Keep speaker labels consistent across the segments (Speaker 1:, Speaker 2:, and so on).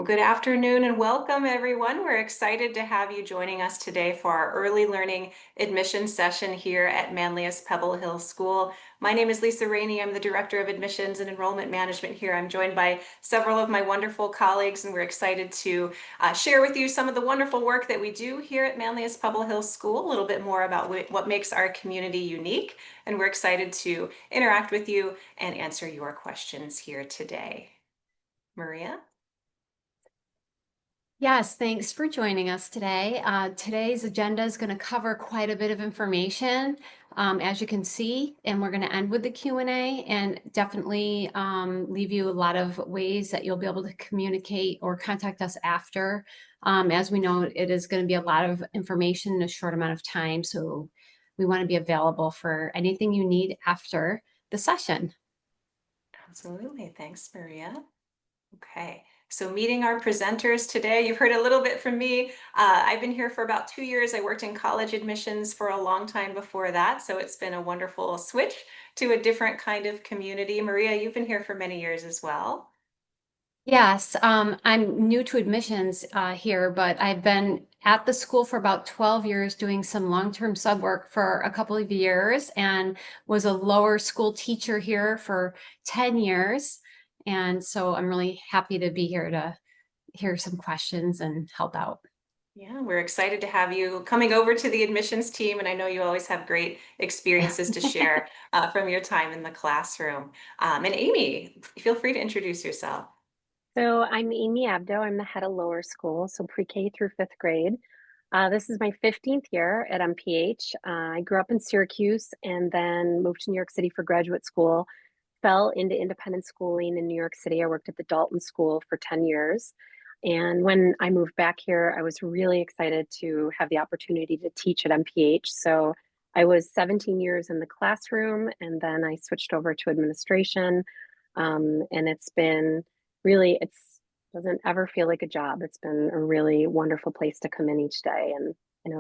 Speaker 1: Well, good afternoon and welcome everyone. We're excited to have you joining us today for our early learning admission session here at Manlius Pebble Hill School. My name is Lisa Rainey. I'm the Director of Admissions and Enrollment Management here. I'm joined by several of my wonderful colleagues, and we're excited to share with you some of the wonderful work that we do here at Manlius Pebble Hill School, a little bit more about what makes our community unique, and we're excited to interact with you and answer your questions here today. Maria?
Speaker 2: Yes, thanks for joining us today. Today's agenda is going to cover quite a bit of information, as you can see, and we're going to end with the Q&A and definitely leave you a lot of ways that you'll be able to communicate or contact us after. As we know, it is going to be a lot of information in a short amount of time, so we want to be available for anything you need after the session.
Speaker 1: Absolutely. Thanks, Maria. Okay, so meeting our presenters today, you've heard a little bit from me. I've been here for about 2 years. I worked in college admissions for a long time before that, so it's been a wonderful switch to a different kind of community. Maria, you've been here for many years as well.
Speaker 2: Yes, I'm new to admissions here, but I've been at the school for about 12 years doing some long-term sub work for a couple of years and was a lower school teacher here for 10 years. And so I'm really happy to be here to hear some questions and help out.
Speaker 1: Yeah, we're excited to have you coming over to the admissions team, and I know you always have great experiences to share from your time in the classroom. And Amy, feel free to introduce yourself.
Speaker 3: So I'm Amy Abdo. I'm the head of lower school, so pre-K through fifth grade. This is my 15th year at MPH. I grew up in Syracuse and then moved to New York City for graduate school. Fell into independent schooling in New York City. I worked at the Dalton School for 10 years. And when I moved back here, I was really excited to have the opportunity to teach at MPH. So I was 17 years in the classroom, and then I switched over to administration. And it's been really, it's doesn't ever feel like a job. It's been a really wonderful place to come in each day and,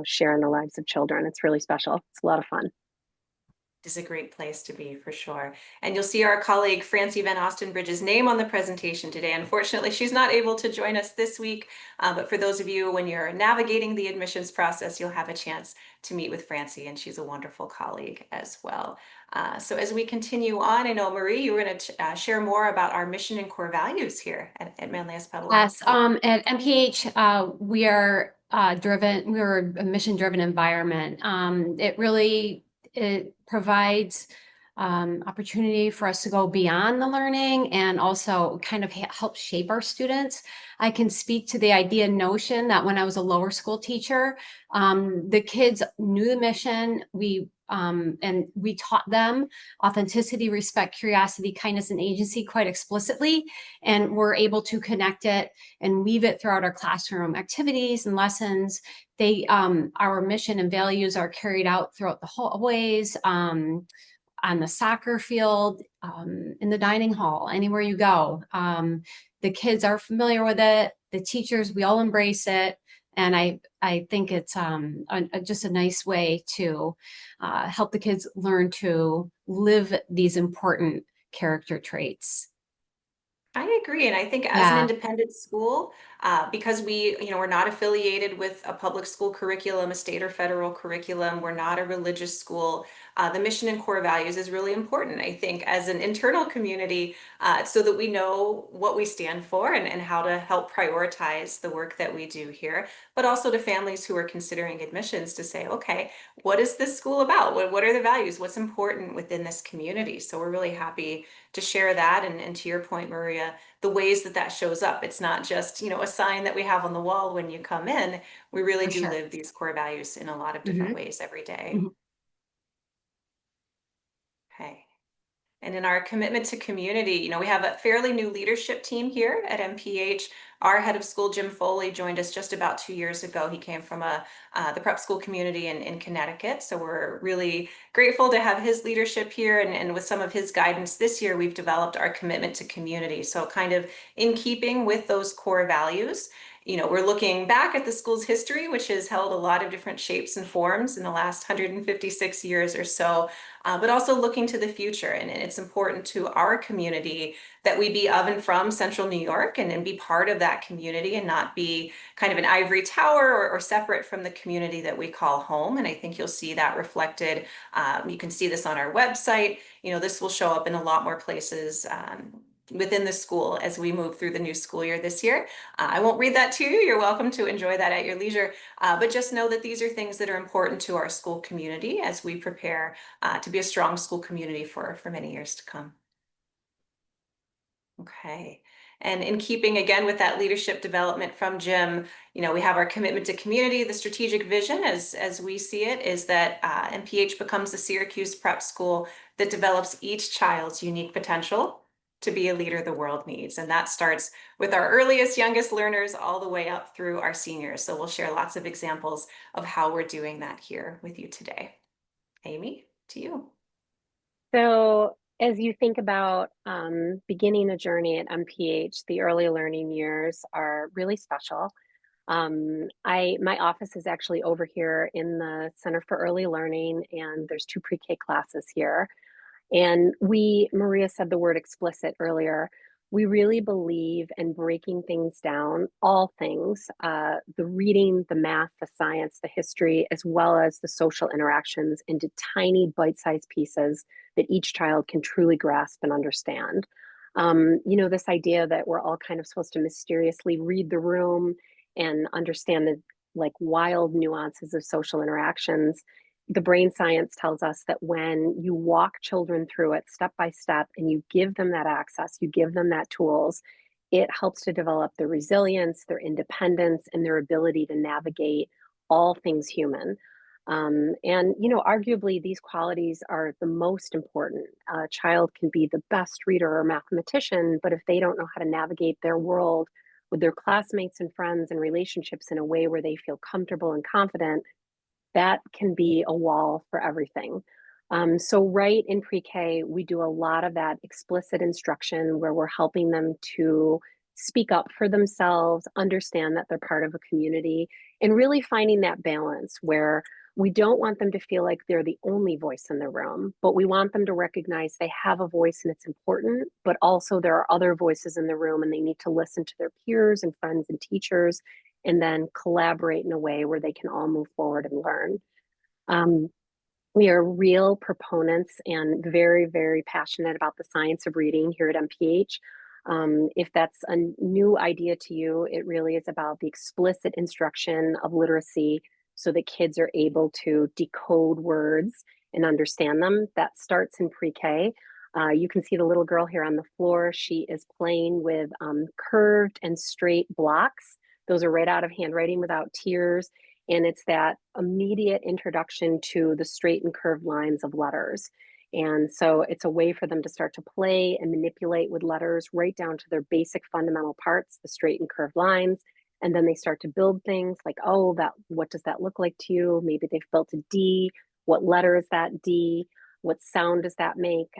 Speaker 3: share in the lives of children. It's really special. It's a lot of fun.
Speaker 1: Is a great place to be for sure. And you'll see our colleague Francie Van Ostenbridge's name on the presentation today. Unfortunately, she's not able to join us this week, but for those of you, when you're navigating the admissions process, you'll have a chance to meet with Francie, and she's a wonderful colleague as well. So as we continue on, I know, Marie, you were going to share more about our mission and core values here at Manlius Pebble Hill
Speaker 2: Yes,
Speaker 1: School.
Speaker 2: at MPH, we are we're a mission-driven environment. It provides opportunity for us to go beyond the learning and also kind of help shape our students. I can speak to the idea notion that when I was a lower school teacher, the kids knew the mission. And we taught them authenticity, respect, curiosity, kindness, and agency quite explicitly. And we're able to connect it and weave it throughout our classroom activities and lessons. Our mission and values are carried out throughout the hallways, on the soccer field, in the dining hall, anywhere you go. The kids are familiar with it. The teachers, we all embrace it. And I think it's just a nice way to help the kids learn to live these important character traits.
Speaker 1: I agree. And I think as an
Speaker 2: Yeah,
Speaker 1: independent school, because we're not affiliated with a public school curriculum, a state or federal curriculum, we're not a religious school, the mission and core values is really important, I think, as an internal community, so that we know what we stand for and how to help prioritize the work that we do here, but also to families who are considering admissions to say, okay, what is this school about? What are the values? What's important within this community? So we're really happy to share that. And to your point, Maria, the ways that that shows up. It's not just, a sign that we have on the wall when you come in. We really
Speaker 2: for
Speaker 1: do
Speaker 2: sure.
Speaker 1: live these core values in a lot of different
Speaker 2: Mhm,
Speaker 1: ways every day.
Speaker 2: mhm.
Speaker 1: Okay. And in our commitment to community, we have a fairly new leadership team here at MPH. Our head of school, Jim Foley, joined us just about 2 years ago. He came from the prep school community in Connecticut. So we're really grateful to have his leadership here. And with some of his guidance this year, we've developed our commitment to community. So kind of in keeping with those core values. We're looking back at the school's history, which has held a lot of different shapes and forms in the last 156 years or so, but also looking to the future. And it's important to our community that we be of and from Central New York and be part of that that community and not be kind of an ivory tower or separate from the community that we call home. And I think you'll see that reflected. You can see this on our website. This will show up in a lot more places within the school as we move through the new school year this year. I won't read that to you. You're welcome to enjoy that at your leisure. But just know that these are things that are important to our school community as we prepare to be a strong school community for many years to come. Okay. And in keeping again with that leadership development from Jim, we have our commitment to community. The strategic vision, as we see it, is that MPH becomes the Syracuse prep school that develops each child's unique potential to be a leader the world needs. And that starts with our earliest, youngest learners all the way up through our seniors. So we'll share lots of examples of how we're doing that here with you today. Amy, to you.
Speaker 3: So as you think about beginning a journey at MPH, the early learning years are really special. My office is actually over here in the Center for Early Learning, and there's 2 pre-K classes here. And Maria said the word explicit earlier. We really believe in breaking things down, all things, the reading, the math, the science, the history, as well as the social interactions into tiny bite-sized pieces that each child can truly grasp and understand. This idea that we're all kind of supposed to mysteriously read the room and understand the like wild nuances of social interactions. The brain science tells us that when you walk children through it step by step and you give them that access, you give them that tools, it helps to develop their resilience, their independence, and their ability to navigate all things human. Arguably, these qualities are the most important. A child can be the best reader or mathematician, but if they don't know how to navigate their world with their classmates and friends and relationships in a way where they feel comfortable and confident, that can be a wall for everything. So right in pre-K, we do a lot of that explicit instruction where we're helping them to speak up for themselves, understand that they're part of a community, and really finding that balance where we don't want them to feel like they're the only voice in the room, but we want them to recognize they have a voice and it's important, but also there are other voices in the room and they need to listen to their peers and friends and teachers and then collaborate in a way where they can all move forward and learn. We are real proponents and very, very passionate about the science of reading here at MPH. If that's a new idea to you, it really is about the explicit instruction of literacy so that kids are able to decode words and understand them. That starts in pre-K. You can see the little girl here on the floor. She is playing with curved and straight blocks. Those are right out of handwriting without tears. And it's that immediate introduction to the straight and curved lines of letters. And so it's a way for them to start to play and manipulate with letters right down to their basic fundamental parts, the straight and curved lines. And then they start to build things like, oh, what does that look like to you? Maybe they've built a D. What letter is that D? What sound does that make?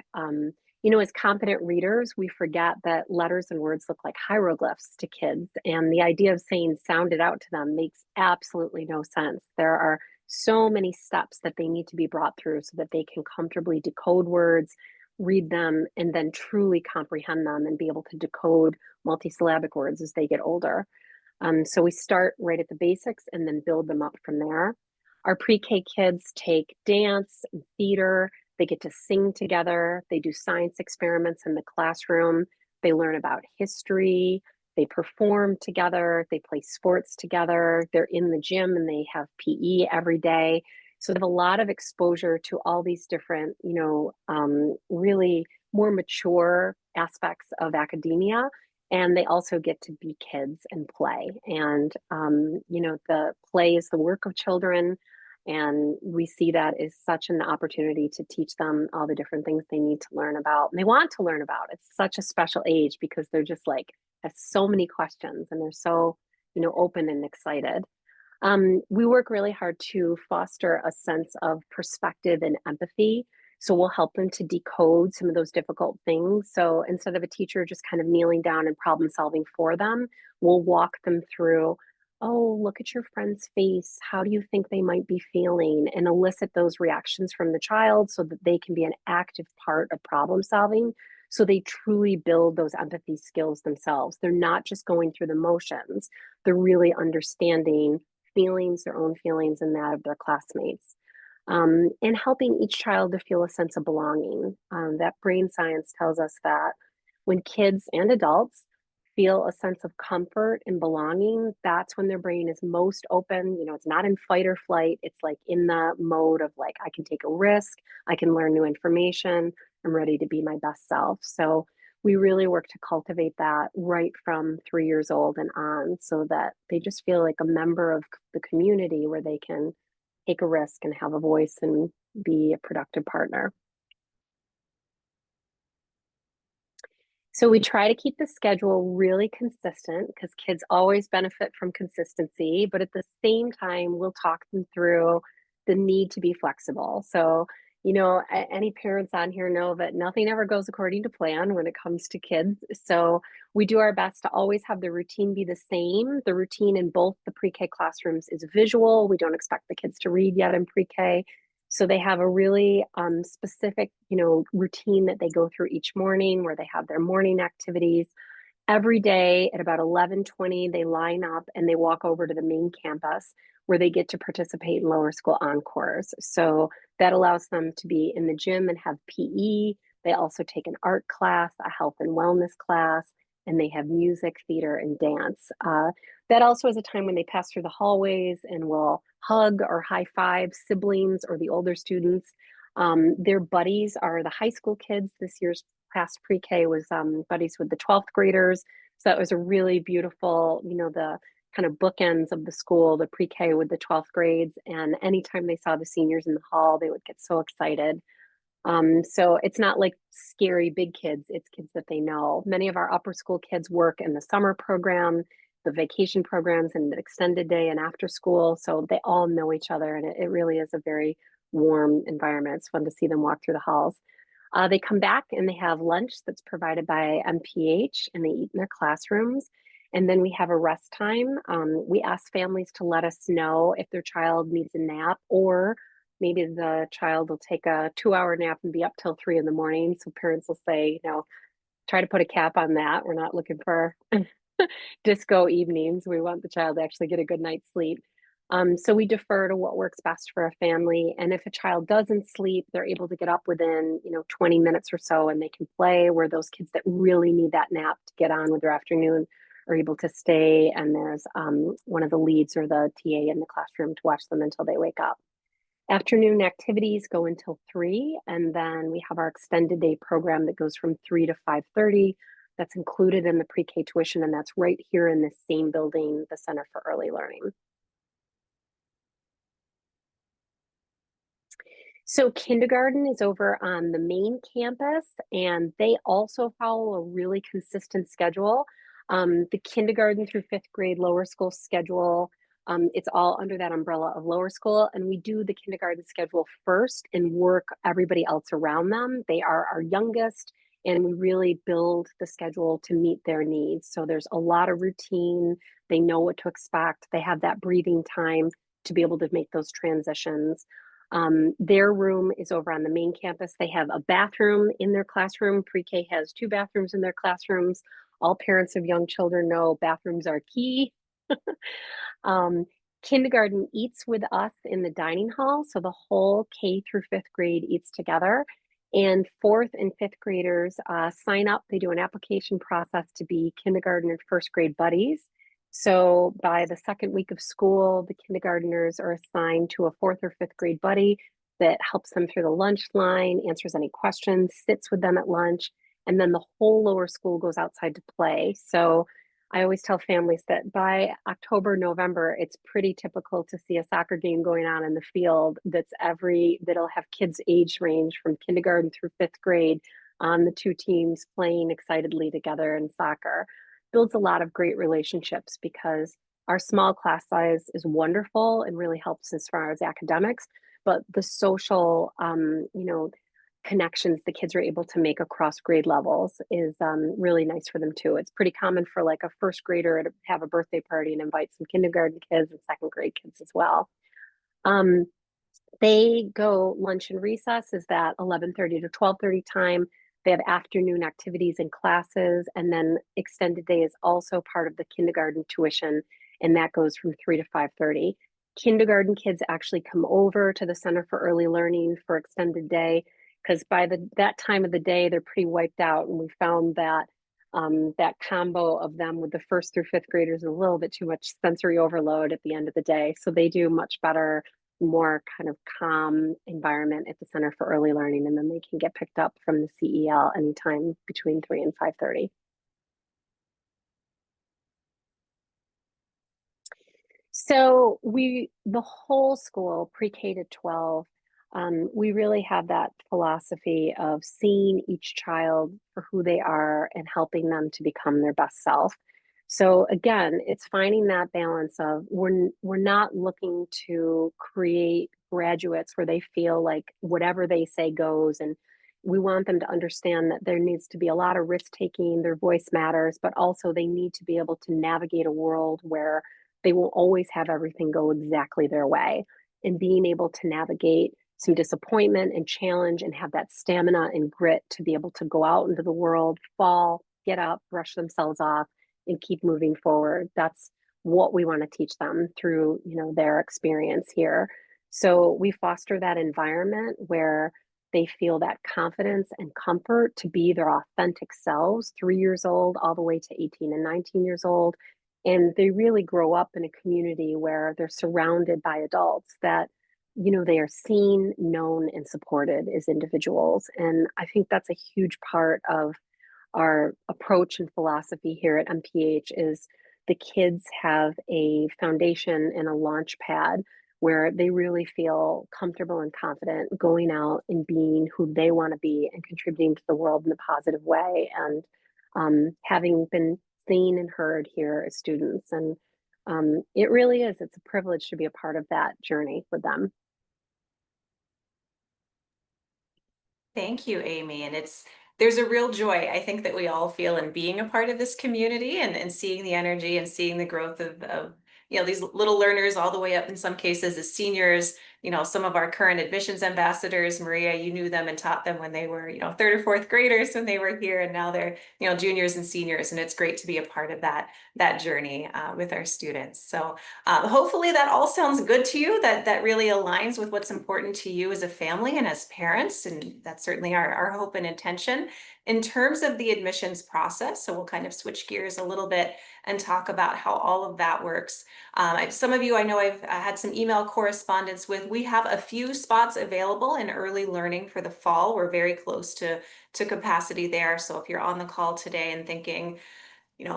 Speaker 3: As competent readers, we forget that letters and words look like hieroglyphs to kids. And the idea of saying sound it out to them makes absolutely no sense. There are so many steps that they need to be brought through so that they can comfortably decode words, read them, and then truly comprehend them and be able to decode multisyllabic words as they get older. So we start right at the basics and then build them up from there. Our pre-K kids take dance and theater. They get to sing together. They do science experiments in the classroom. They learn about history. They perform together. They play sports together. They're in the gym and they have PE every day. So they have a lot of exposure to all these different, really more mature aspects of academia. And they also get to be kids and play. And, the play is the work of children. And we see that as such an opportunity to teach them all the different things they need to learn about and they want to learn about. It's such a special age because they're just like, have so many questions and they're so, open and excited. We work really hard to foster a sense of perspective and empathy. So we'll help them to decode some of those difficult things. So instead of a teacher just kind of kneeling down and problem solving for them, we'll walk them through, oh, look at your friend's face. How do you think they might be feeling? And elicit those reactions from the child so that they can be an active part of problem solving. So they truly build those empathy skills themselves. They're not just going through the motions, they're really understanding feelings, their own feelings, and that of their classmates. And helping each child to feel a sense of belonging. That brain science tells us that when kids and adults feel a sense of comfort and belonging, that's when their brain is most open. You know, it's not in fight or flight. It's like in the mode of like, I can take a risk, I can learn new information, I'm ready to be my best self. So we really work to cultivate that right from 3 years old and on so that they just feel like a member of the community where they can take a risk and have a voice and be a productive partner. So we try to keep the schedule really consistent because kids always benefit from consistency, but at the same time, we'll talk them through the need to be flexible. So, you know, any parents on here know that nothing ever goes according to plan when it comes to kids. So we do our best to always have the routine be the same. The routine in both the pre-K classrooms is visual. We don't expect the kids to read yet in pre-K. So they have a really specific, you know, routine that they go through each morning where they have their morning activities. Every day at about 11:20, they line up and they walk over to the main campus where they get to participate in lower school encores. So that allows them to be in the gym and have PE. They also take an art class, a health and wellness class, and they have music, theater, and dance. That also is a time when they pass through the hallways and will hug or high five siblings or the older students. Their buddies are the high school kids. This year's past pre-K was buddies with the 12th graders. So that was a really beautiful, you know, the kind of bookends of the school, the pre-K with the 12th grades. And anytime they saw the seniors in the hall, they would get so excited. So it's not like scary big kids, it's kids that they know. Many of our upper school kids work in the summer program, the vacation programs, and the extended day and after school. So they all know each other, and it really is a very warm environment. It's fun to see them walk through the halls. They come back and they have lunch that's provided by MPH, and they eat in their classrooms. And then we have a rest time. We ask families to let us know if their child needs a nap, or maybe the child will take a 2 hour nap and be up till 3 in the morning. So parents will say, you know, try to put a cap on that. We're not looking for disco evenings. We want the child to actually get a good night's sleep. So we defer to what works best for a family. And if a child doesn't sleep, they're able to get up within, you know, 20 minutes or so and they can play, where those kids that really need that nap to get on with their afternoon are able to stay. And there's one of the leads or the TA in the classroom to watch them until they wake up. Afternoon activities go until 3, and then we have our extended day program that goes from 3 to 5:30. That's included in the pre-K tuition, and that's right here in this same building, the Center for Early Learning. So kindergarten is over on the main campus, and they also follow a really consistent schedule. The kindergarten through 5th grade lower school schedule, it's all under that umbrella of lower school, and we do the kindergarten schedule first and work everybody else around them. They are our youngest, and we really build the schedule to meet their needs. So there's a lot of routine. They know what to expect. They have that breathing time to be able to make those transitions. Their room is over on the main campus. They have a bathroom in their classroom. Pre-K has 2 bathrooms in their classrooms. All parents of young children know bathrooms are key. Um, Kindergarten eats with us in the dining hall, so the whole K through 5th grade eats together. And 4th and 5th graders sign up. They do an application process to be kindergarten and 1st grade buddies. So by the 2nd week of school, the kindergarteners are assigned to a 4th or 5th grade buddy that helps them through the lunch line, answers any questions, sits with them at lunch, and then the whole lower school goes outside to play. So I always tell families that by October, November, it's pretty typical to see a soccer game going on in the field that'll have kids age range from kindergarten through 5th grade on the 2 teams playing excitedly together in soccer. Builds a lot of great relationships because our small class size is wonderful and really helps as far as academics, but the social, you know, connections the kids are able to make across grade levels is really nice for them too. It's pretty common for like a 1st grader to have a birthday party and invite some kindergarten kids and 2nd grade kids as well. They go lunch and recess is that 11:30 to 12:30 time. They have afternoon activities and classes, and then extended day is also part of the kindergarten tuition, and that goes from 3 to 5:30. Kindergarten kids actually come over to the Center for Early Learning for extended day because by that time of the day they're pretty wiped out, and we found that that combo of them with the first through fifth graders is a little bit too much sensory overload at the end of the day. So they do much better, more kind of calm environment at the Center for Early Learning, and then they can get picked up from the CEL anytime between 3 and 5:30. So the whole school, pre-K to 12, we really have that philosophy of seeing each child for who they are and helping them to become their best self. So again, it's finding that balance of we're not looking to create graduates where they feel like whatever they say goes, and we want them to understand that there needs to be a lot of risk taking, their voice matters, but also they need to be able to navigate a world where they will always have everything go exactly their way. And being able to navigate some disappointment and challenge and have that stamina and grit to be able to go out into the world, fall, get up, brush themselves off, and keep moving forward. That's what we want to teach them through, their experience here. So we foster that environment where they feel that confidence and comfort to be their authentic selves, 3 years old all the way to 18 and 19 years old, and they really grow up in a community where they're surrounded by adults that they are seen, known, and supported as individuals. And I think that's a huge part of our approach and philosophy here at MPH is the kids have a foundation and a launch pad where they really feel comfortable and confident going out and being who they want to be and contributing to the world in a positive way. And having been seen and heard here as students. And it really is, it's a privilege to be a part of that journey with them.
Speaker 1: Thank you, Amy. And there's a real joy, I think, that we all feel in being a part of this community and seeing the energy and seeing the growth of these little learners all the way up in some cases as seniors. Some of our current admissions ambassadors, Maria, you knew them and taught them when they were, third or fourth graders when they were here, and now they're, juniors and seniors. And it's great to be a part of that journey with our students. So hopefully that all sounds good to you, that really aligns with what's important to you as a family and as parents. And that's certainly our hope and intention. In terms of the admissions process, so we'll kind of switch gears a little bit and talk about how all of that works. Some of you I know I've had some email correspondence with. We have a few spots available in early learning for the fall. We're very close to capacity there. So if you're on the call today and thinking,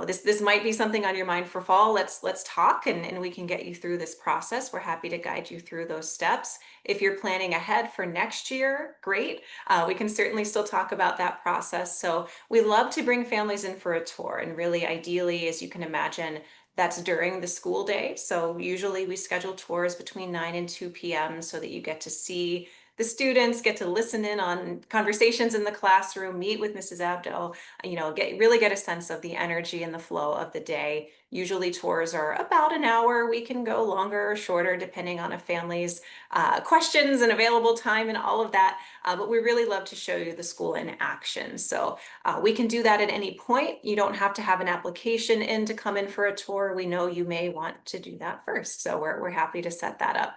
Speaker 1: this might be something on your mind for fall, let's talk and we can get you through this process. We're happy to guide you through those steps. If you're planning ahead for next year, great. We can certainly still talk about that process. So we love to bring families in for a tour, and really ideally, as you can imagine, that's during the school day. So usually we schedule tours between 9 and 2 p.m. so that you get to see the students, get to listen in on conversations in the classroom, meet with Mrs. Abdo, really get a sense of the energy and the flow of the day. Usually tours are about an hour. We can go longer or shorter depending on a family's questions and available time and all of that. But we really love to show you the school in action. So we can do that at any point. You don't have to have an application in to come in for a tour. We know you may want to do that first. So we're happy to set that up.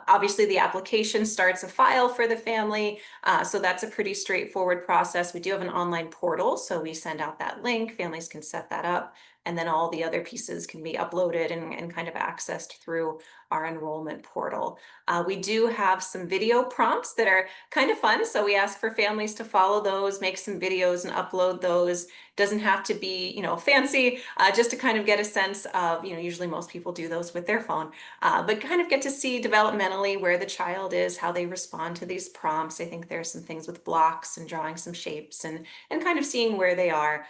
Speaker 1: Obviously, the application starts a file for the family. So that's a pretty straightforward process. We do have an online portal, so we send out that link. Families can set that up, and then all the other pieces can be uploaded and kind of accessed through our enrollment portal. We do have some video prompts that are kind of fun. So we ask for families to follow those, make some videos and upload those. Doesn't have to be, fancy, just to kind of get a sense of, usually most people do those with their phone, but kind of get to see developmentally where the child is, how they respond to these prompts. I think there's some things with blocks and drawing some shapes and kind of seeing where they are,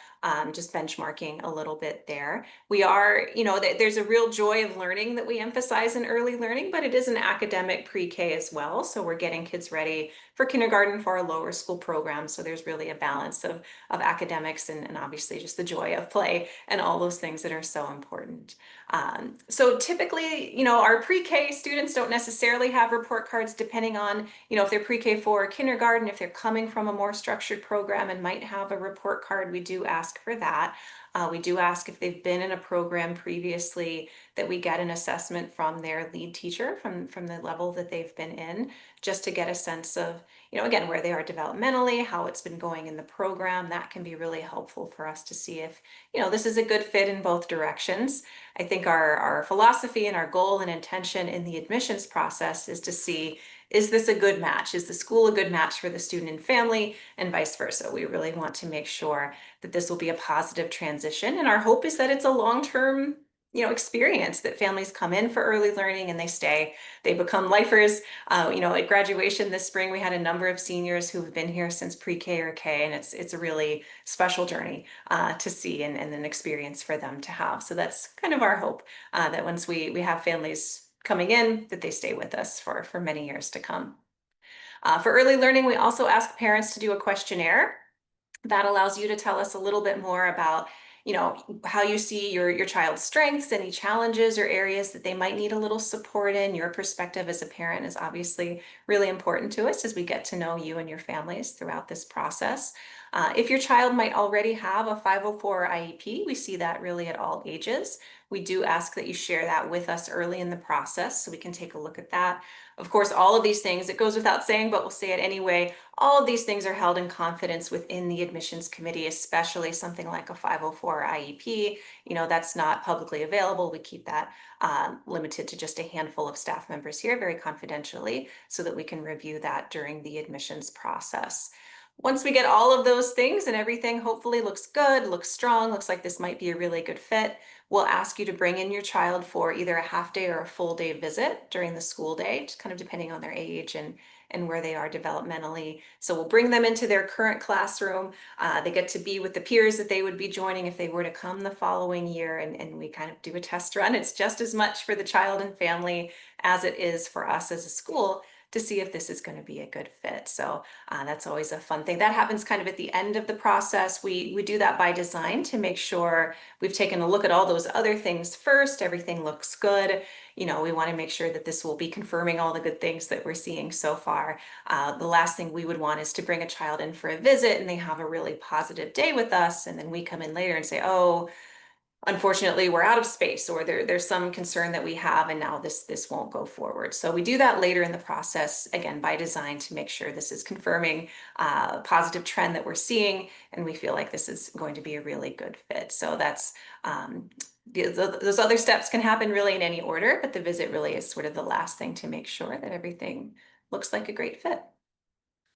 Speaker 1: just benchmarking a little bit there. We are, there's a real joy of learning that we emphasize in early learning, but it is an academic pre-K as well. So we're getting kids ready for kindergarten for our lower school program. So there's really a balance of academics and obviously just the joy of play and all those things that are so important. So typically, our pre-K students don't necessarily have report cards depending on, if they're pre-K for kindergarten, if they're coming from a more structured program and might have a report card, we do ask for that. We do ask if they've been in a program previously that we get an assessment from their lead teacher from the level that they've been in, just to get a sense of, again, where they are developmentally, how it's been going in the program. That can be really helpful for us to see if, this is a good fit in both directions. I think our philosophy and our goal and intention in the admissions process is to see, is this a good match? Is the school a good match for the student and family, and vice versa? We really want to make sure that this will be a positive transition. And our hope is that it's a long-term, experience, that families come in for early learning and they stay, they become lifers. At graduation this spring, we had a number of seniors who've been here since pre-K or K, and it's a really special journey to see and an experience for them to have. So that's kind of our hope, that once we have families coming in, that they stay with us for many years to come. For early learning, we also ask parents to do a questionnaire that allows you to tell us a little bit more about, how you see your child's strengths, any challenges or areas that they might need a little support in. Your perspective as a parent is obviously really important to us as we get to know you and your families throughout this process. If your child might already have a 504 IEP, we see that really at all ages. We do ask that you share that with us early in the process so we can take a look at that. Of course, all of these things, it goes without saying, but we'll say it anyway, all of these things are held in confidence within the admissions committee, especially something like a 504 IEP. That's not publicly available. We keep that limited to just a handful of staff members here, very confidentially, so that we can review that during the admissions process. Once we get all of those things and everything hopefully looks good, looks strong, looks like this might be a really good fit, we'll ask you to bring in your child for either a half day or a full day visit during the school day, just kind of depending on their age and where they are developmentally. So we'll bring them into their current classroom. They get to be with the peers that they would be joining if they were to come the following year, and we kind of do a test run. It's just as much for the child and family as it is for us as a school to see if this is going to be a good fit. So that's always a fun thing. That happens kind of at the end of the process. We do that by design to make sure we've taken a look at all those other things first. Everything looks good. We want to make sure that this will be confirming all the good things that we're seeing so far. The last thing we would want is to bring a child in for a visit and they have a really positive day with us, and then we come in later and say, oh, unfortunately, we're out of space, or there's some concern that we have, and now this won't go forward. So we do that later in the process, again, by design, to make sure this is confirming a positive trend that we're seeing, and we feel like this is going to be a really good fit. So that's those other steps can happen really in any order, but the visit really is sort of the last thing to make sure that everything looks like a great fit.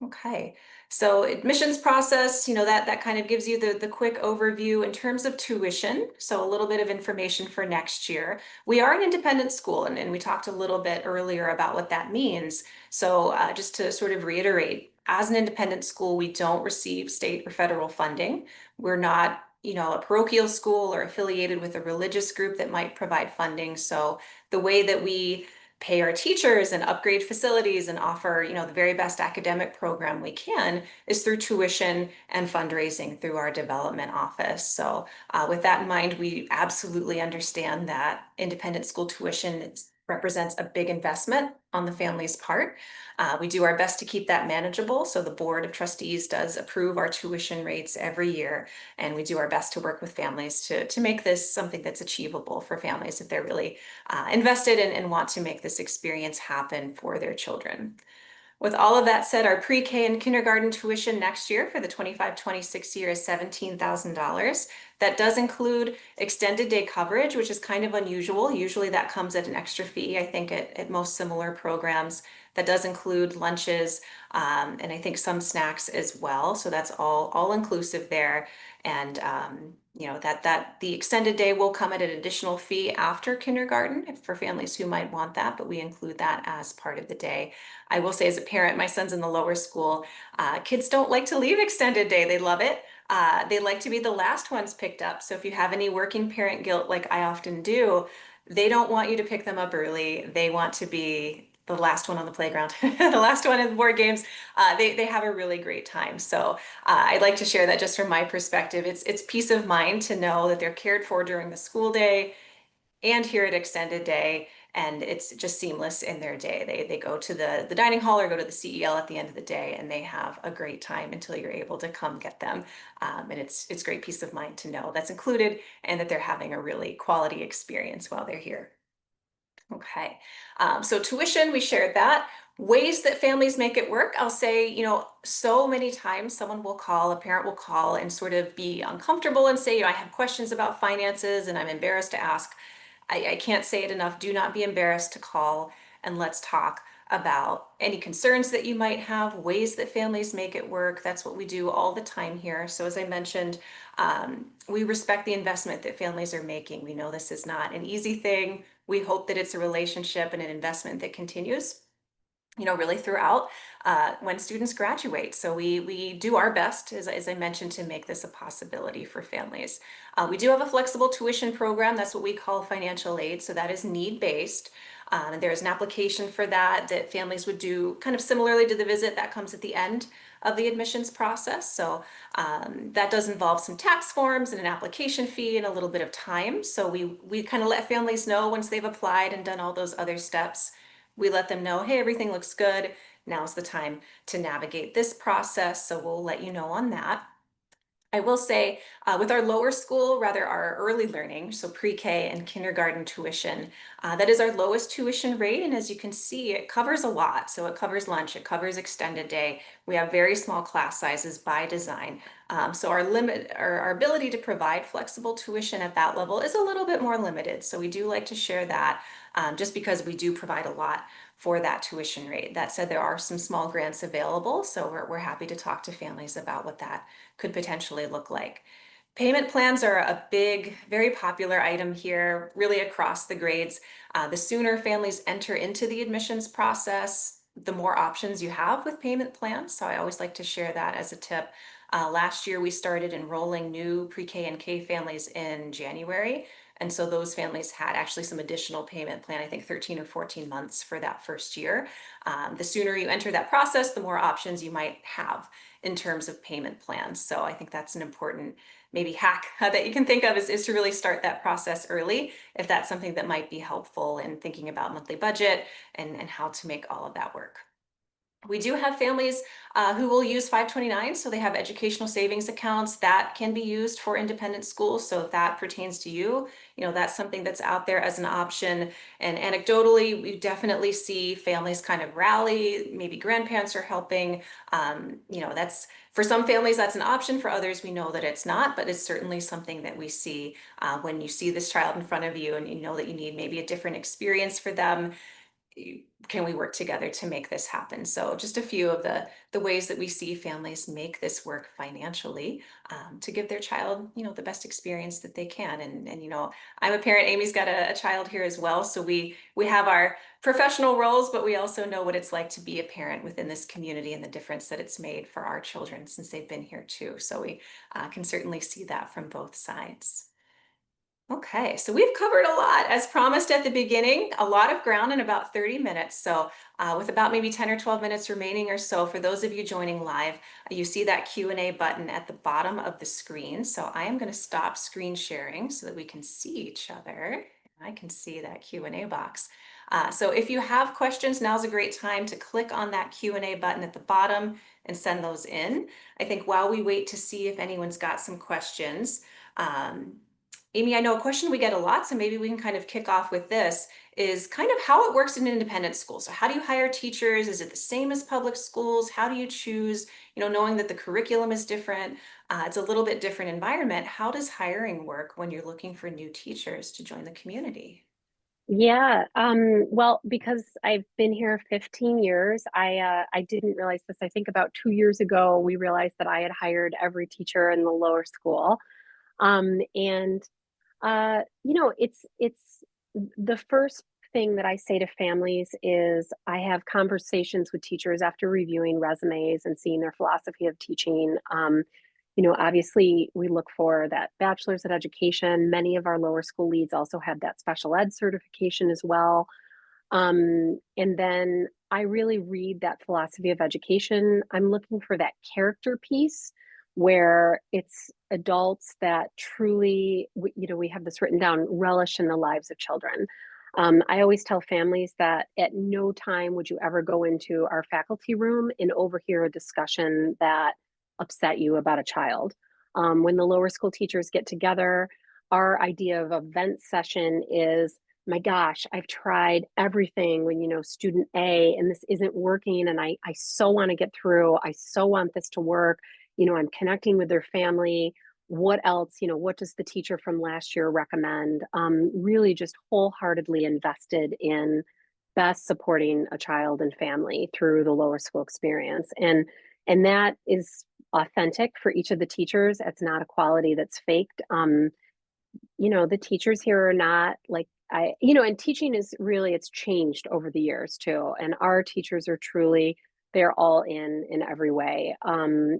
Speaker 1: Okay, so admissions process, that kind of gives you the quick overview in terms of tuition. So a little bit of information for next year. We are an independent school, and we talked a little bit earlier about what that means. So just to sort of reiterate, as an independent school, we don't receive state or federal funding. We're not, a parochial school or affiliated with a religious group that might provide funding. So the way that we pay our teachers and upgrade facilities and offer, the very best academic program we can is through tuition and fundraising through our development office. So with that in mind, we absolutely understand that independent school tuition represents a big investment on the family's part. We do our best to keep that manageable. So the Board of Trustees does approve our tuition rates every year, and we do our best to work with families to make this something that's achievable for families if they're really invested and want to make this experience happen for their children. With all of that said, our pre-K and kindergarten tuition next year for the 25-26 year is $17,000. That does include extended day coverage, which is kind of unusual. Usually that comes at an extra fee, I think, at most similar programs. That does include lunches and I think some snacks as well. So that's all inclusive there. And that the extended day will come at an additional fee after kindergarten for families who might want that, but we include that as part of the day. I will say, as a parent, my son's in the lower school. Kids don't like to leave extended day. They love it. They like to be the last ones picked up. So if you have any working parent guilt, like I often do, they don't want you to pick them up early. They want to be the last one on the playground, the last one in the board games. They have a really great time. So I'd like to share that just from my perspective. It's peace of mind to know that they're cared for during the school day and here at extended day, and it's just seamless in their day. They go to the dining hall or go to the CEL at the end of the day, and they have a great time until you're able to come get them. And it's great peace of mind to know that's included and that they're having a really quality experience while they're here. Okay, so tuition, we shared that. Ways that families make it work, I'll say, so many times someone will call, a parent will call and sort of be uncomfortable and say, I have questions about finances and I'm embarrassed to ask. I can't say it enough. Do not be embarrassed to call and let's talk about any concerns that you might have, ways that families make it work. That's what we do all the time here. So as I mentioned, we respect the investment that families are making. We know this is not an easy thing. We hope that it's a relationship and an investment that continues, really throughout when students graduate. So we do our best, as I mentioned, to make this a possibility for families. We do have a flexible tuition program. That's what we call financial aid. So that is need-based. And there's an application for that families would do kind of similarly to the visit that comes at the end of the admissions process. So that does involve some tax forms and an application fee and a little bit of time. So we kind of let families know once they've applied and done all those other steps. We let them know, hey, everything looks good. Now's the time to navigate this process. So we'll let you know on that. I will say with our lower school, rather our early learning, so pre-K and kindergarten tuition, that is our lowest tuition rate. And as you can see, it covers a lot. So it covers lunch, it covers extended day. We have very small class sizes by design. So our ability to provide flexible tuition at that level is a little bit more limited. So we do like to share that just because we do provide a lot for that tuition rate. That said, there are some small grants available. So we're happy to talk to families about what that could potentially look like. Payment plans are a big, very popular item here, really across the grades. The sooner families enter into the admissions process, the more options you have with payment plans. So I always like to share that as a tip. Last year, we started enrolling new pre-K and K families in January. And so those families had actually some additional payment plan, I think 13 or 14 months for that first year. The sooner you enter that process, the more options you might have in terms of payment plans. So I think that's an important maybe hack that you can think of is to really start that process early, if that's something that might be helpful in thinking about monthly budget and how to make all of that work. We do have families who will use 529, so they have educational savings accounts that can be used for independent schools. So if that pertains to you, that's something that's out there as an option. And anecdotally, we definitely see families kind of rally. Maybe grandparents are helping. That's for some families that's an option. For others, we know that it's not, but it's certainly something that we see when you see this child in front of you and you know that you need maybe a different experience for them. Can we work together to make this happen? So just a few of the ways that we see families make this work financially to give their child, the best experience that they can. And I'm a parent. Amy's got a child here as well. So we have our professional roles, but we also know what it's like to be a parent within this community and the difference that it's made for our children since they've been here too. So we can certainly see that from both sides. Okay, so we've covered a lot, as promised at the beginning, a lot of ground in about 30 minutes. So with about maybe 10 or 12 minutes remaining or so, for those of you joining live, you see that Q&A button at the bottom of the screen. So I am going to stop screen sharing so that we can see each other. I can see that Q&A box. So if you have questions, now's a great time to click on that Q&A button at the bottom and send those in. I think while we wait to see if anyone's got some questions, Amy, I know a question we get a lot, so maybe we can kind of kick off with this, is kind of how it works in independent schools. So how do you hire teachers? Is it the same as public schools? How do you choose, knowing that the curriculum is different? It's a little bit different environment. How does hiring work when you're looking for new teachers to join the community?
Speaker 3: Yeah, well, because I've been here 15 years, I didn't realize this. I think about 2 years ago, we realized that I had hired every teacher in the lower school. And it's the first thing that I say to families is I have conversations with teachers after reviewing resumes and seeing their philosophy of teaching. Obviously we look for that bachelor's in education. Many of our lower school leads also have that special ed certification as well. And then I really read that philosophy of education. I'm looking for that character piece where it's adults that truly, we have this written down, relish in the lives of children. I always tell families that at no time would you ever go into our faculty room and overhear a discussion that upset you about a child. When the lower school teachers get together, our idea of event session is, my gosh, I've tried everything when, student A, and this isn't working. And I so want to get through. I so want this to work. I'm connecting with their family. What else, what does the teacher from last year recommend? Really just wholeheartedly invested in best supporting a child and family through the lower school experience. And that is authentic for each of the teachers. It's not a quality that's faked. The teachers here are not like and teaching is really, it's changed over the years too. And our teachers are truly, they're all in every way.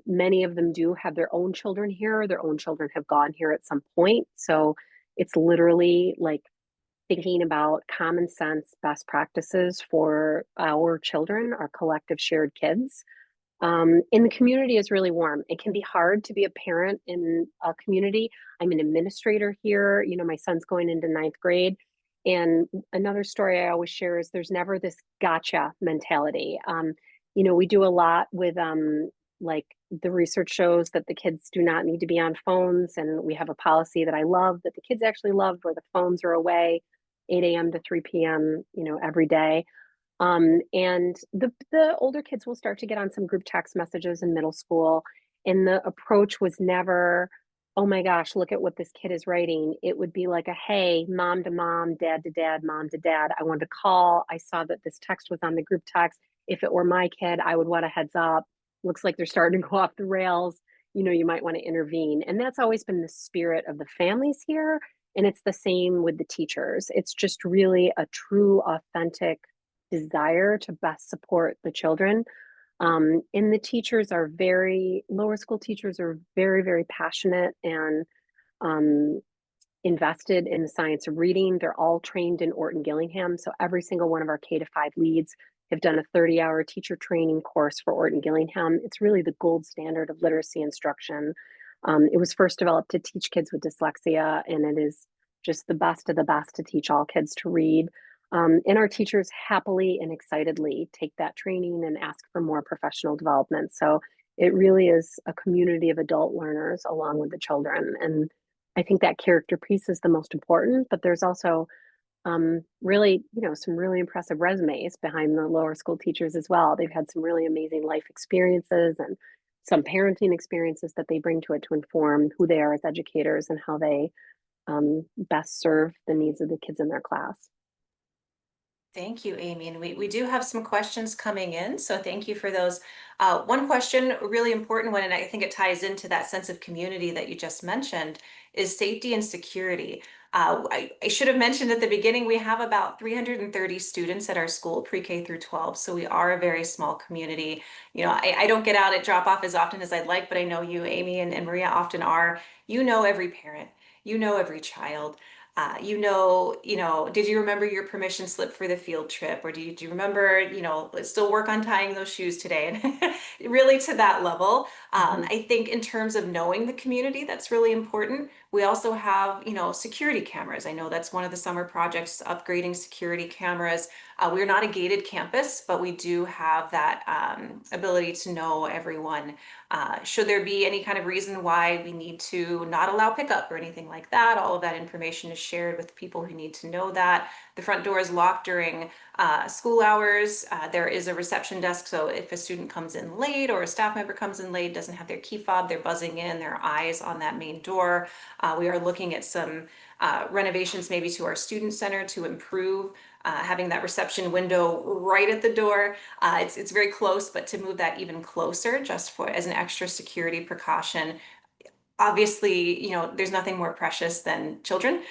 Speaker 3: Many of them do have their own children here. Their own children have gone here at some point. So it's literally like thinking about common sense best practices for our children, our collective shared kids. And the community is really warm. It can be hard to be a parent in a community. I'm an administrator here. My son's going into ninth grade. And another story I always share is there's never this gotcha mentality. We do a lot with like the research shows that the kids do not need to be on phones. And we have a policy that I love that the kids actually love where the phones are away 8 a.m. to 3 p.m., every day. And the older kids will start to get on some group text messages in middle school. And the approach was never, oh my gosh, look at what this kid is writing. It would be like a, hey, mom to mom, dad to dad, mom to dad. I wanted to call. I saw that this text was on the group text. If it were my kid, I would want a heads up. Looks like they're starting to go off the rails. You might want to intervene. And that's always been the spirit of the families here. And it's the same with the teachers. It's just really a true, authentic desire to best support the children. And the teachers are lower school teachers are very, very passionate and invested in the science of reading. They're all trained in Orton Gillingham. So every single one of our K-5 leads have done a 30-hour teacher training course for Orton Gillingham. It's really the gold standard of literacy instruction. It was first developed to teach kids with dyslexia, and it is just the best of the best to teach all kids to read. And our teachers happily and excitedly take that training and ask for more professional development. So it really is a community of adult learners along with the children. And I think that character piece is the most important, but there's also really, some really impressive resumes behind the lower school teachers as well. They've had some really amazing life experiences and some parenting experiences that they bring to it to inform who they are as educators and how they best serve the needs of the kids in their class.
Speaker 1: Thank you, Amy. And we do have some questions coming in, so thank you for those. One question, a really important one, and I think it ties into that sense of community that you just mentioned, is safety and security. I should have mentioned at the beginning, we have about 330 students at our school, pre-K through 12, so we are a very small community. I don't get out at drop-off as often as I'd like, but I know you, Amy, and Maria often are. You know every parent, you know every child. Did you remember your permission slip for the field trip? Or do you remember, let's still work on tying those shoes today? And really to that level, I think in terms of knowing the community, that's really important. We also have, security cameras. I know that's one of the summer projects, upgrading security cameras. We're not a gated campus, but we do have that ability to know everyone. Should there be any kind of reason why we need to not allow pickup or anything like that, all of that information is shared with people who need to know that. The front door is locked during school hours. There is a reception desk, so if a student comes in late or a staff member comes in late, doesn't have their key fob, they're buzzing in, their eyes on that main door. We are looking at some renovations maybe to our student center to improve having that reception window right at the door. It's very close, but to move that even closer just as an extra security precaution. obviously, there's nothing more precious than children.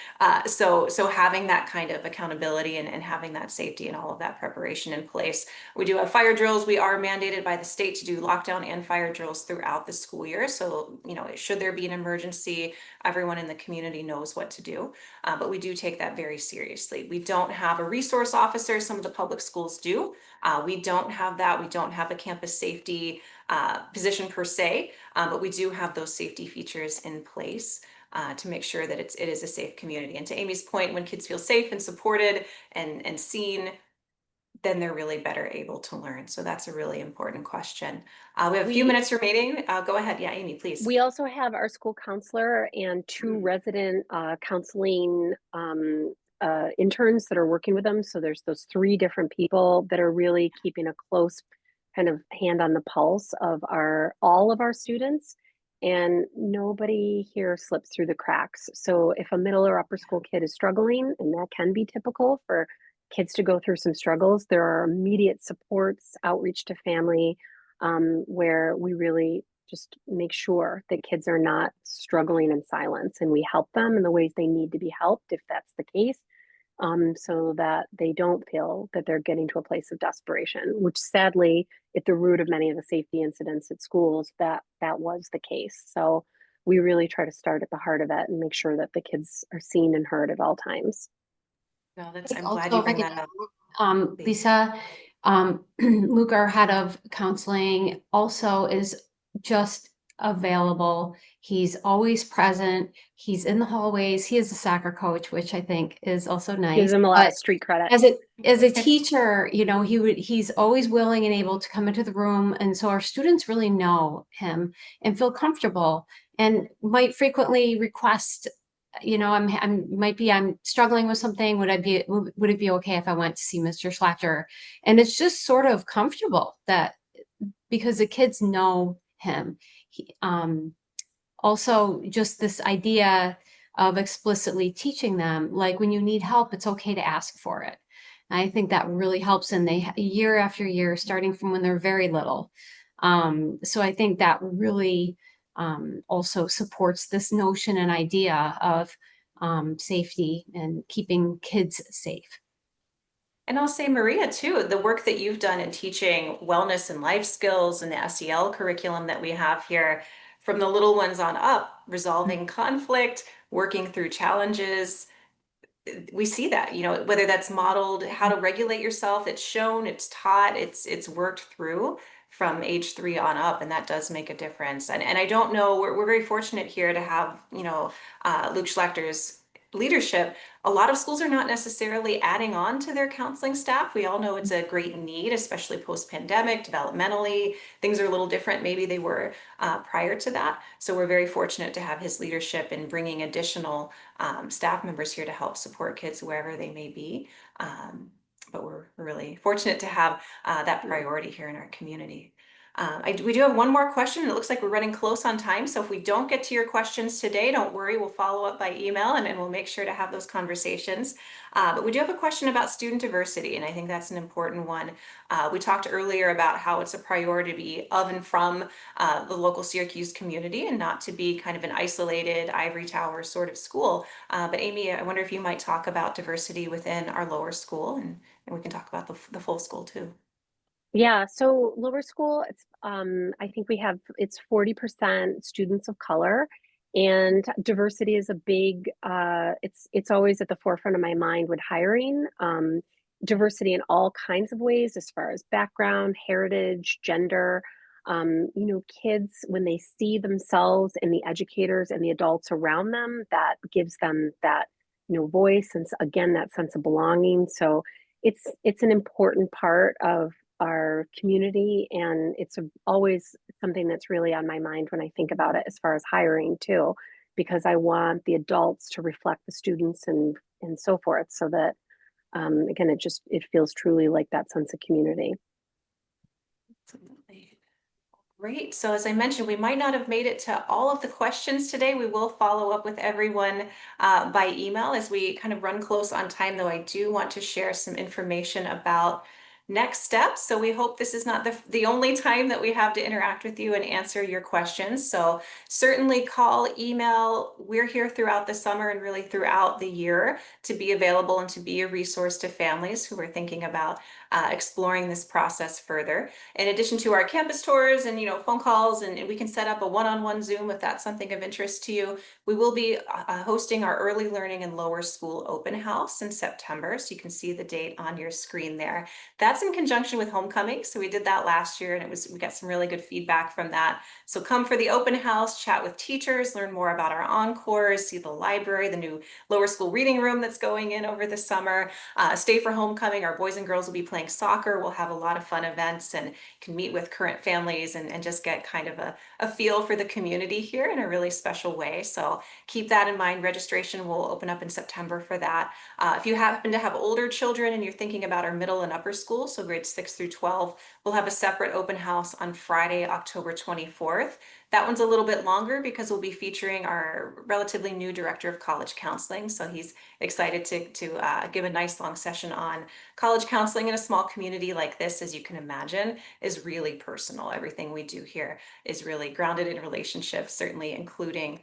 Speaker 1: So having that kind of accountability and having that safety and all of that preparation in place. We do have fire drills. We are mandated by the state to do lockdown and fire drills throughout the school year. So, should there be an emergency, everyone in the community knows what to do. But we do take that very seriously. We don't have a resource officer. Some of the public schools do. We don't have that. We don't have a campus safety position per se, but we do have those safety features in place to make sure that it is a safe community. And to Amy's point, when kids feel safe and supported and seen, then they're really better able to learn. So that's a really important question. We have a few
Speaker 3: We
Speaker 1: minutes remaining. Go ahead. Yeah, Amy, please.
Speaker 3: we also have our school counselor and two resident counseling interns that are working with them. So there's those three different people that are really keeping a close kind of hand on the pulse of all of our students, and nobody here slips through the cracks. So if a middle or upper school kid is struggling, and that can be typical for kids to go through some struggles, there are immediate supports, outreach to family, where we really just make sure that kids are not struggling in silence, and we help them in the ways they need to be helped if that's the case, so that they don't feel that they're getting to a place of desperation, which sadly, at the root of many of the safety incidents at schools, that was the case. So we really try to start at the heart of it and make sure that the kids are seen and heard at all times.
Speaker 1: No, I'm glad
Speaker 2: Also,
Speaker 1: you
Speaker 2: if I
Speaker 1: bring
Speaker 2: could
Speaker 1: that up. Please.
Speaker 2: Lisa, Luke, our head of counseling, also is just available. He's always present. He's in the hallways. He is a soccer coach, which I think is also
Speaker 3: Gives
Speaker 2: nice.
Speaker 3: them a lot
Speaker 2: But
Speaker 3: of street credit.
Speaker 2: as a teacher, he's always willing and able to come into the room. And so our students really know him and feel comfortable and might frequently request, I'm struggling with something. Would it be okay if I went to see Mr. Schlachter? And it's just sort of comfortable that because the kids know him. Also just this idea of explicitly teaching them, like when you need help, it's okay to ask for it. And I think that really helps, and they year after year, starting from when they're very little. So I think that really also supports this notion and idea of safety and keeping kids safe.
Speaker 1: And I'll say, Maria, too, the work that you've done in teaching wellness and life skills and the SEL curriculum that we have here, from the little ones on up, resolving conflict, working through challenges, we see that, whether that's modeled how to regulate yourself, it's shown, it's taught, it's worked through from age 3 on up, and that does make a difference. And I don't know, we're very fortunate here to have, Luke Schlachter's leadership. A lot of schools are not necessarily adding on to their counseling staff. We all know it's a great need, especially post-pandemic, developmentally. Things are a little different. Maybe they were prior to that. So we're very fortunate to have his leadership in bringing additional staff members here to help support kids wherever they may be. But we're really fortunate to have that priority here in our community. We do have one more question, and it looks like we're running close on time. So if we don't get to your questions today, don't worry, we'll follow up by email and we'll make sure to have those conversations. But we do have a question about student diversity, and I think that's an important one. We talked earlier about how it's a priority to be of and from the local Syracuse community and not to be kind of an isolated ivory tower sort of school. But Amy, I wonder if you might talk about diversity within our lower school, and we can talk about the full school too.
Speaker 3: Yeah, so lower school, I think it's 40% students of color, and diversity is a big, it's always at the forefront of my mind with hiring. Diversity in all kinds of ways, as far as background, heritage, gender. Kids, when they see themselves and the educators and the adults around them, that gives them that, voice, and again, that sense of belonging. So it's an important part of our community, and it's always something that's really on my mind when I think about it as far as hiring too, because I want the adults to reflect the students and so forth, so that again, it feels truly like that sense of community.
Speaker 1: Absolutely. Great. So as I mentioned, we might not have made it to all of the questions today. We will follow up with everyone by email as we kind of run close on time, though I do want to share some information about next steps. So we hope this is not the only time that we have to interact with you and answer your questions. So certainly call, email. We're here throughout the summer and really throughout the year to be available and to be a resource to families who are thinking about exploring this process further. In addition to our campus tours and phone calls, and we can set up a one-on-one Zoom if that's something of interest to you. We will be hosting our early learning and lower school open house in September. So you can see the date on your screen there. That's in conjunction with homecoming. So we did that last year and we got some really good feedback from that. So come for the open house, chat with teachers, learn more about our encores, see the library, the new lower school reading room that's going in over the summer. Stay for homecoming. Our boys and girls will be playing soccer. We'll have a lot of fun events and can meet with current families and just get kind of a feel for the community here in a really special way. So keep that in mind. Registration will open up in September for that. If you happen to have older children and you're thinking about our middle and upper school, so grades 6 through 12, we'll have a separate open house on Friday, October 24th. That one's a little bit longer because we'll be featuring our relatively new director of college counseling. So he's excited to give a nice long session on college counseling in a small community like this. As you can imagine, is really personal. Everything we do here is really grounded in relationships, certainly including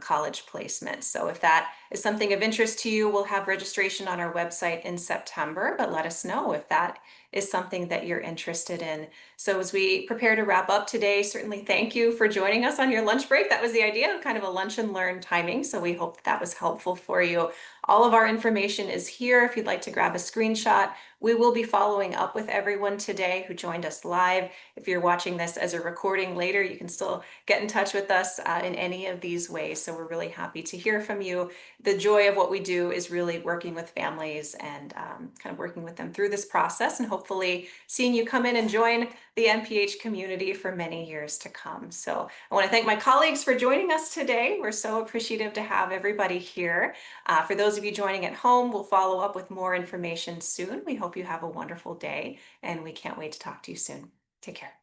Speaker 1: college placement. So if that is something of interest to you, we'll have registration on our website in September, but let us know if that is something that you're interested in. So as we prepare to wrap up today, certainly thank you for joining us on your lunch break. That was the idea, kind of a lunch and learn timing. So we hope that was helpful for you. All of our information is here if you'd like to grab a screenshot. We will be following up with everyone today who joined us live. If you're watching this as a recording later, you can still get in touch with us in any of these ways. So we're really happy to hear from you. The joy of what we do is really working with families and kind of working with them through this process and hopefully seeing you come in and join the MPH community for many years to come. So I want to thank my colleagues for joining us today. We're so appreciative to have everybody here. For those of you joining at home, we'll follow up with more information soon. We hope you have a wonderful day and we can't wait to talk to you soon. Take care.